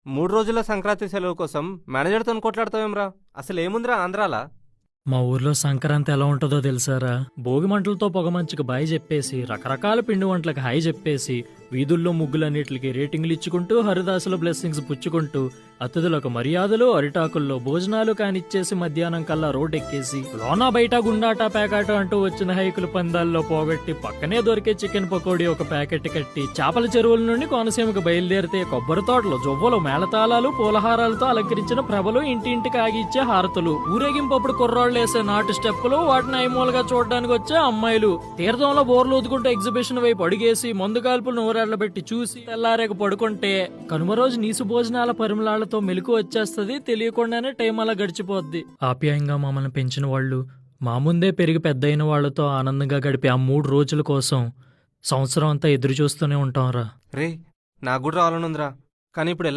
3 రోజుల సంక్రాంతి సెలవు కోసం మేనేజర్తో కొట్లాడతావేమ్రా? అసలు ఏముందిరా ఆంధ్రాలా? మా ఊర్లో సంక్రాంతి ఎలా ఉంటుందో తెలుసారా? భోగి మంటలతో పొగమంచుకు బాయ్ చెప్పేసి, రకరకాల పిండి వంటలకు హాయ్ చెప్పేసి, వీధుల్లో ముగ్గులన్నిటికి రేటింగ్లు ఇచ్చుకుంటూ, హరిదాసుల బ్లెస్సింగ్స్ పుచ్చుకుంటూ, అతిథులకు మర్యాదలు, అరిటాకుల్లో భోజనాలు కానిచ్చేసి, మధ్యాహ్నం కల్లా రోడ్డెక్కేసి, లోనా బయట గుండాట ప్యాకెట్ అంటూ వచ్చిన హైకుల పందాల్లో పోగొట్టి, పక్కనే దొరికే చికెన్ పకోడీ ఒక ప్యాకెట్ కట్టి, చేపల చెరువుల నుండి కోనసీమకు బయలుదేరితే కొబ్బరి తోటలు, జొవ్వలు, మేళతాళాలు, పూలహారాలతో అలంకరించిన ప్రభలు, ఇంటింటికి ఆగిచ్చే హారతులు, ఊరేగింపప్పుడు కుర్రాళ్ళు వేసే నాటు స్టెప్పులు, వాటిని ఐమూలుగా చూడడానికి వచ్చే అమ్మాయిలు, తీర్థంలో బోర్లు ఊదుకుంటూ ఎగ్జిబిషన్ వైపు అడిగేసి, మందు కాల్పులు నూరెళ్లబెట్టి చూసి తెల్లారేక పడుకుంటే, కనుమ రోజు నీసు భోజనాల పరిమళాలతో మెలకు వచ్చేస్తది. తెలియకుండానే టైం అలా గడిచిపోద్ది. ఆప్యాయంగా మమ్మల్ని పెంచిన వాళ్ళు, మా ముందే పెరిగి పెద్దయిన వాళ్లతో ఆనందంగా గడిపే ఆ 3 రోజుల కోసం సంవత్సరం అంతా ఎదురు చూస్తూనే ఉంటాంరా. రే, నాకు కూడా రావాలనుందిరా, కానీ ఇప్పుడు ఎలా?